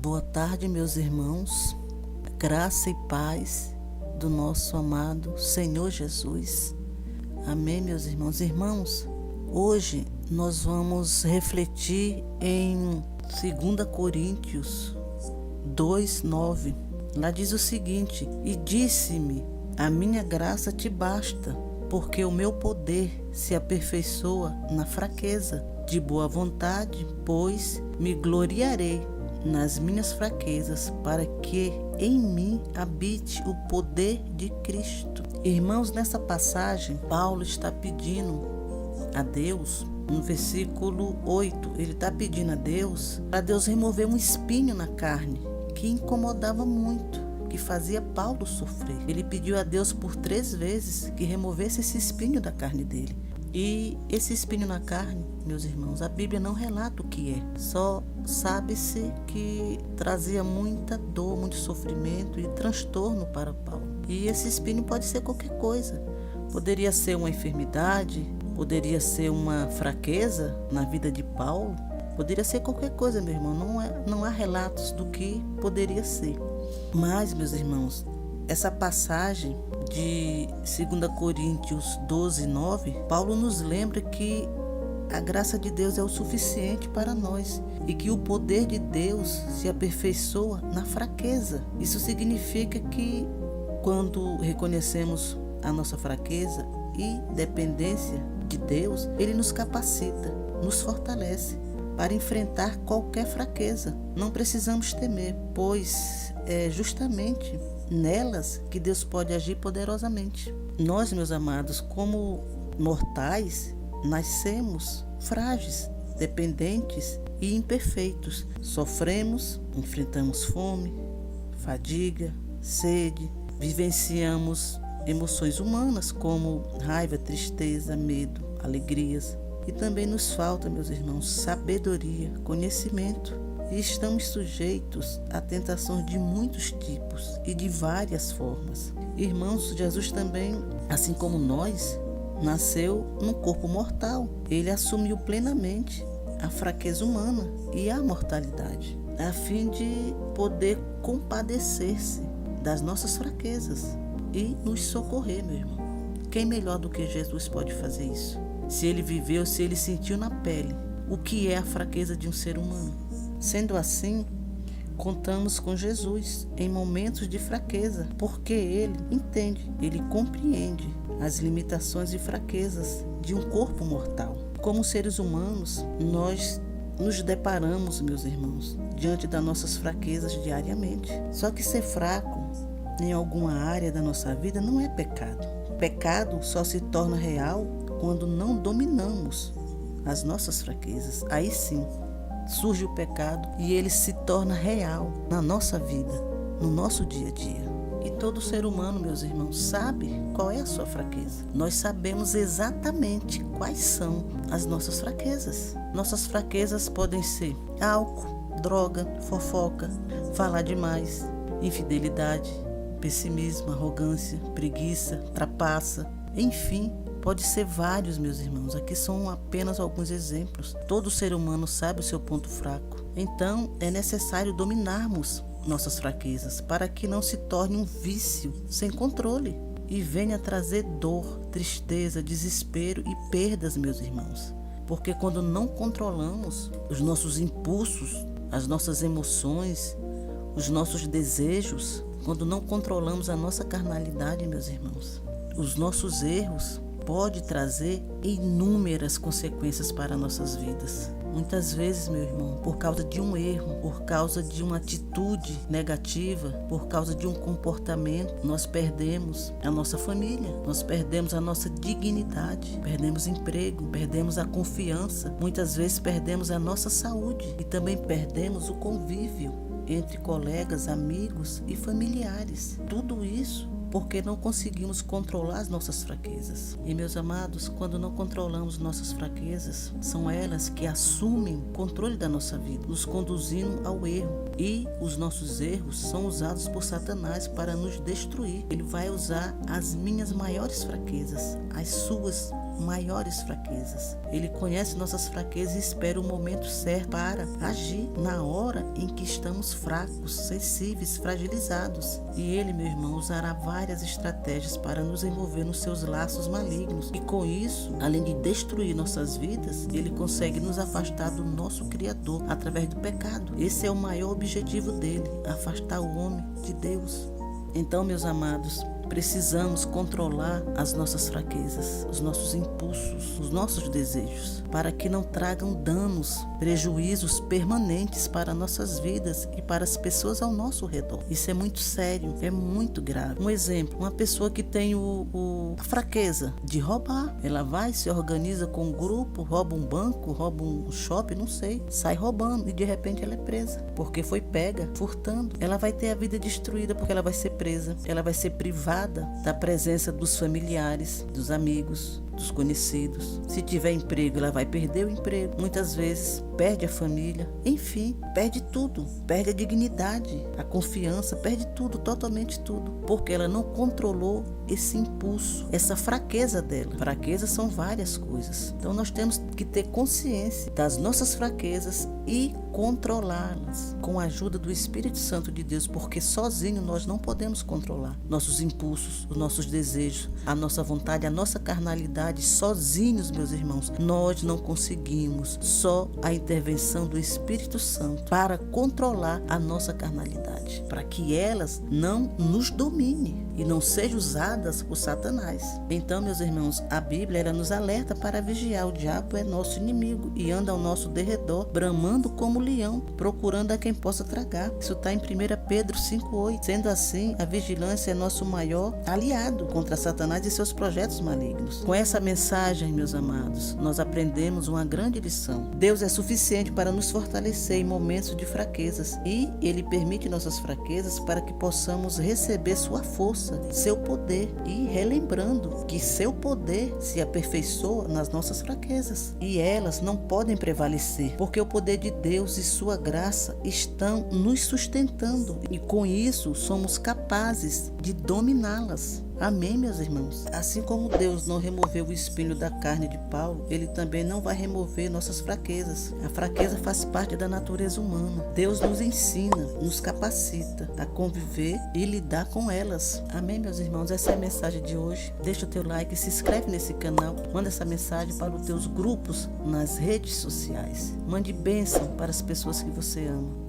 Boa tarde, meus irmãos. Graça e paz do nosso amado Senhor Jesus. Amém, meus irmãos. Irmãos, hoje nós vamos refletir em 2 Coríntios 2:9. Lá diz o seguinte: E disse-me, a minha graça te basta, porque o meu poder se aperfeiçoa na fraqueza. De boa vontade, pois, me gloriarei nas minhas fraquezas, para que em mim habite o poder de Cristo. Irmãos, nessa passagem, Paulo está pedindo a Deus, no versículo 8, ele está pedindo a Deus para Deus remover um espinho na carne que incomodava muito, que fazia Paulo sofrer. Ele pediu a Deus por 3 vezes que removesse esse espinho da carne dele. E esse espinho na carne, meus irmãos, a Bíblia não relata o que é. Só sabe-se que trazia muita dor, muito sofrimento e transtorno para Paulo. E esse espinho pode ser qualquer coisa. Poderia ser uma enfermidade, poderia ser uma fraqueza na vida de Paulo. Poderia ser qualquer coisa, meu irmão. Não há relatos do que poderia ser. Mas, meus irmãos, essa passagem de 2 Coríntios 12:9, Paulo nos lembra que a graça de Deus é o suficiente para nós e que o poder de Deus se aperfeiçoa na fraqueza. Isso significa que quando reconhecemos a nossa fraqueza e dependência de Deus, Ele nos capacita, nos fortalece para enfrentar qualquer fraqueza. Não precisamos temer, pois é justamente nelas que Deus pode agir poderosamente. Nós, meus amados, como mortais, nascemos frágeis, dependentes e imperfeitos. Sofremos, enfrentamos fome, fadiga, sede, vivenciamos emoções humanas como raiva, tristeza, medo, alegrias. E também nos falta, meus irmãos, sabedoria, conhecimento. E estamos sujeitos a tentações de muitos tipos e de várias formas. Irmãos, Jesus também, assim como nós, nasceu num corpo mortal. Ele assumiu plenamente a fraqueza humana e a mortalidade, a fim de poder compadecer-se das nossas fraquezas e nos socorrer, meu irmão. Quem melhor do que Jesus pode fazer isso? Se ele viveu, se ele sentiu na pele o que é a fraqueza de um ser humano. Sendo assim, contamos com Jesus em momentos de fraqueza, porque Ele entende, Ele compreende as limitações e fraquezas de um corpo mortal. Como seres humanos, nós nos deparamos, meus irmãos, diante das nossas fraquezas diariamente. Só que ser fraco em alguma área da nossa vida não é pecado. Pecado só se torna real quando não dominamos as nossas fraquezas. Aí sim, surge o pecado e ele se torna real na nossa vida, no nosso dia a dia. E todo ser humano, meus irmãos, sabe qual é a sua fraqueza. Nós sabemos exatamente quais são as nossas fraquezas. Nossas fraquezas podem ser álcool, droga, fofoca, falar demais, infidelidade, pessimismo, arrogância, preguiça, trapaça, enfim. Pode ser vários, meus irmãos. Aqui são apenas alguns exemplos. Todo ser humano sabe o seu ponto fraco. Então, é necessário dominarmos nossas fraquezas para que não se torne um vício sem controle e venha trazer dor, tristeza, desespero e perdas, meus irmãos. Porque quando não controlamos os nossos impulsos, as nossas emoções, os nossos desejos, quando não controlamos a nossa carnalidade, meus irmãos, os nossos erros pode trazer inúmeras consequências para nossas vidas. Muitas vezes, meu irmão, por causa de um erro, por causa de uma atitude negativa, por causa de um comportamento, nós perdemos a nossa família, nós perdemos a nossa dignidade, perdemos emprego, perdemos a confiança, muitas vezes perdemos a nossa saúde e também perdemos o convívio entre colegas, amigos e familiares. Tudo isso porque não conseguimos controlar as nossas fraquezas. E, meus amados, quando não controlamos nossas fraquezas, são elas que assumem o controle da nossa vida, nos conduzindo ao erro. E os nossos erros são usados por Satanás para nos destruir. Ele vai usar as minhas maiores fraquezas, as suas maiores fraquezas. Ele conhece nossas fraquezas e espera o momento certo para agir na hora em que estamos fracos, sensíveis, fragilizados. E Ele, meu irmão, usará várias estratégias para nos envolver nos seus laços malignos. E com isso, além de destruir nossas vidas, Ele consegue nos afastar do nosso Criador através do pecado. Esse é o maior objetivo dele, afastar o homem de Deus. Então, meus amados, precisamos controlar as nossas fraquezas, os nossos impulsos, os nossos desejos, para que não tragam danos, prejuízos permanentes para nossas vidas e para as pessoas ao nosso redor. Isso é muito sério, é muito grave. Um exemplo, uma pessoa que tem a fraqueza de roubar, ela vai, se organiza com um grupo, rouba um banco, rouba um shopping, não sei, sai roubando e de repente ela é presa, porque foi pega, furtando. Ela vai ter a vida destruída porque ela vai ser presa, ela vai ser privada da presença dos familiares, dos amigos, dos conhecidos. Se tiver emprego, ela vai perder o emprego. Muitas vezes perde a família. Enfim, perde tudo. Perde a dignidade, a confiança, perde tudo, totalmente tudo. Porque ela não controlou esse impulso, essa fraqueza dela. Fraquezas são várias coisas. Então nós temos que ter consciência das nossas fraquezas e controlá-las com a ajuda do Espírito Santo de Deus, porque sozinho nós não podemos controlar nossos impulsos, os nossos desejos, a nossa vontade, a nossa carnalidade. Sozinhos, meus irmãos, nós não conseguimos. Só a intervenção do Espírito Santo para controlar a nossa carnalidade, para que elas não nos dominem e não sejam usadas por Satanás. Então, meus irmãos, a Bíblia ela nos alerta para vigiar. O diabo é nosso inimigo e anda ao nosso derredor, bramando como leão, procurando a quem possa tragar. Isso está em 1 Pedro 5,8. Sendo assim, a vigilância é nosso maior aliado contra Satanás e seus projetos malignos. Com essa mensagem, meus amados, nós aprendemos uma grande lição. Deus é suficiente para nos fortalecer em momentos de fraquezas e Ele permite nossas fraquezas para que possamos receber sua força, seu poder, e relembrando que seu poder se aperfeiçoa nas nossas fraquezas e elas não podem prevalecer, porque o poder de Deus e sua graça estão nos sustentando e com isso somos capazes de dominá-las. Amém, meus irmãos? Assim como Deus não removeu o espinho da carne de Paulo, Ele também não vai remover nossas fraquezas. A fraqueza faz parte da natureza humana. Deus nos ensina, nos capacita a conviver e lidar com elas. Amém, meus irmãos? Essa é a mensagem de hoje. Deixa o teu like, se inscreve nesse canal, manda essa mensagem para os teus grupos nas redes sociais. Mande bênção para as pessoas que você ama.